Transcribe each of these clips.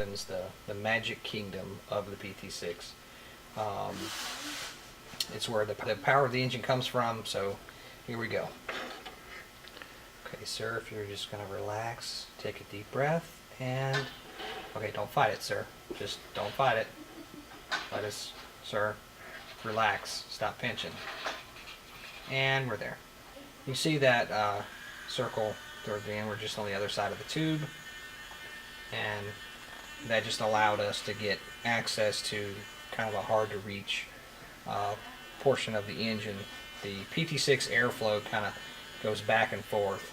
is the magic kingdom of the PT6. It's where the power of the engine comes from, so here we go. Okay, sir, if you're just going to relax, take a deep breath, and... Okay, don't fight it, sir. Just don't fight it. Let us, sir, relax. Stop pinching. And we're there. You see that circle toward the end. We're just on the other side of the tube. And that just allowed us to get access to kind of a hard-to-reach portion of the engine. The PT6 airflow kind of goes back and forth,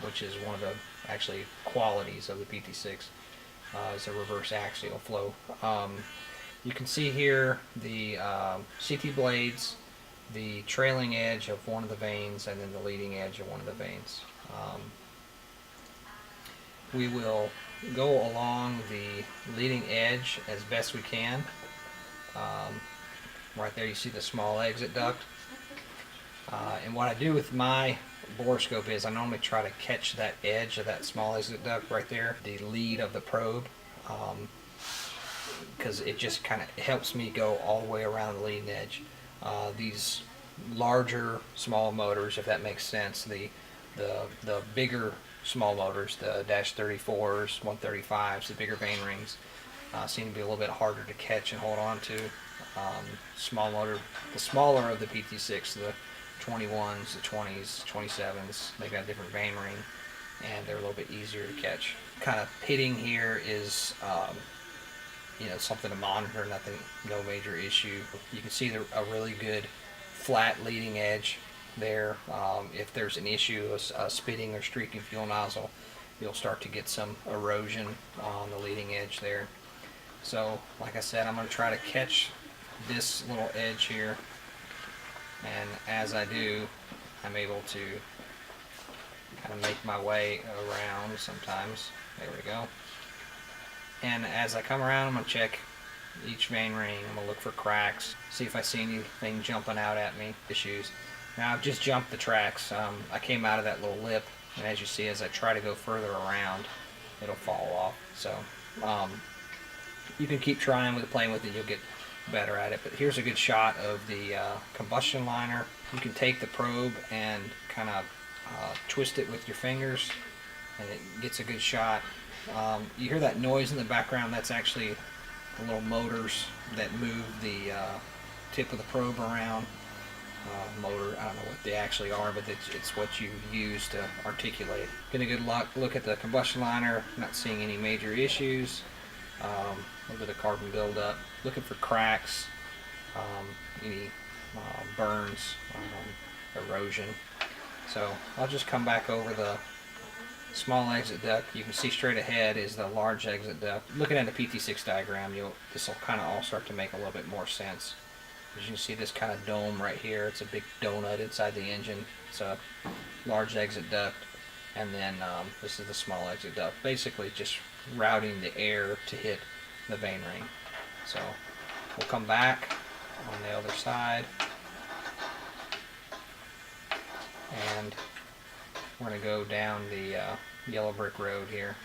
which is one of the actually qualities of the PT6. Is a reverse axial flow. You can see here the CT blades, the trailing edge of one of the vanes, and then the leading edge of one of the vanes. We will go along the leading edge as best we can. Right there you see the small exit duct. And what I do with my borescope is I normally try to catch that edge of that small exit duct right there, the lead of the probe, because it just kind of helps me go all the way around the leading edge. These larger small motors, if that makes sense, the bigger small motors, the -34s, 135s, the bigger vane rings, seem to be a little bit harder to catch and hold on to. Small motor, the smaller of the PT6, the 21s, the 20s, 27s, they've got a different vane ring and they're a little bit easier to catch. Kind of pitting here is something to monitor, nothing, no major issue. You can see a really good flat leading edge there. If there's an issue, a spitting or streaking fuel nozzle, you'll start to get some erosion on the leading edge there. So like I said, I'm going to try to catch this little edge here, and as I do, I'm able to kind of make my way around sometimes. There we go. And as I come around, I'm going to check each vane ring. I'm going to look for cracks, see if I see anything jumping out at me, issues. Now I've just jumped the tracks. I came out of that little lip, and as you see, as I try to go further around, it'll fall off. So you can keep trying with playing with it, you'll get better at it. But here's a good shot of the combustion liner. You can take the probe and kind of twist it with your fingers, and it gets a good shot. You hear that noise in the background? That's actually the little motors that move the tip of the probe around. Motor, I don't know what they actually are, but it's what you use to articulate. Getting a good look at the combustion liner, not seeing any major issues. A little bit of carbon buildup. Looking for cracks, any burns, erosion. So I'll just come back over the small exit duct. You can see straight ahead is the large exit duct. Looking at the PT6 diagram, this will kind of all start to make a little bit more sense. As you can see, this kind of dome right here, it's a big donut inside the engine. It's a large exit duct, and then this is the small exit duct. Basically just routing the air to hit the vane ring. So we'll come back on the other side, and we're going to go down the yellow brick road here.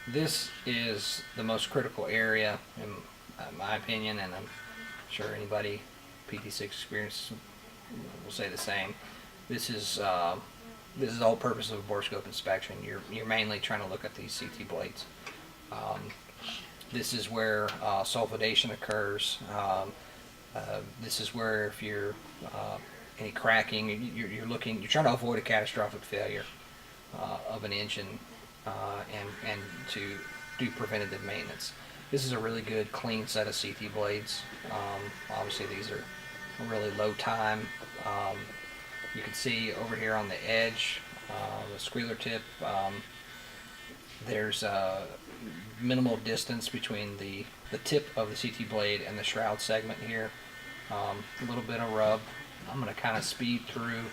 This is the most critical area in my opinion, and I'm sure anybody PT6 experience will say the same. This is the whole purpose of a borescope inspection. You're mainly trying to look at these CT blades. This is where sulfidation occurs. This is where if you're any cracking, you're trying to avoid a catastrophic failure of an engine and to do preventative maintenance. This is a really good clean set of CT blades. Obviously these are really low time. You can see over here on the edge, the squealer tip, there's a minimal distance between the tip of the CT blade and the shroud segment here. A little bit of rub. I'm going to kind of speed through,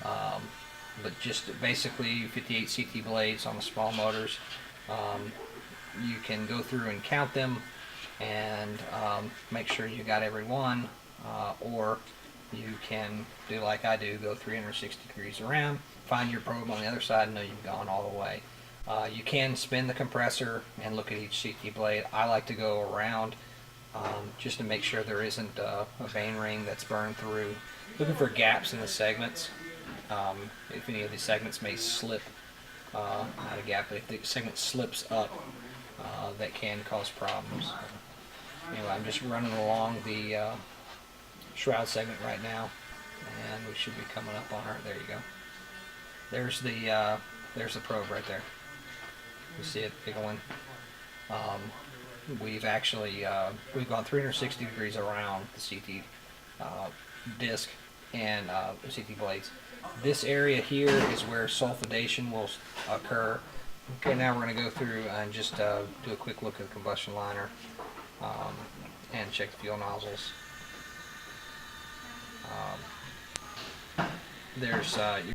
but just basically 58 CT blades on the small motors. You can go through and count them and make sure you got every one, or you can do like I do, go 360 degrees around, find your probe on the other side, and know you've gone all the way. You can spin the compressor and look at each CT blade. I like to go around just to make sure there isn't a vane ring that's burned through. Looking for gaps in the segments. If any of the segments may slip, not a gap, but if the segment slips up, that can cause problems. Anyway, I'm just running along the shroud segment right now, and we should be coming up on our. There you go. There's the probe right there. You see it, big one. We've actually we've gone 360 degrees around the CT disc and CT blades. This area here is where sulfidation will occur. Okay, now we're going to go through and just do a quick look at the combustion liner and check the fuel nozzles. There's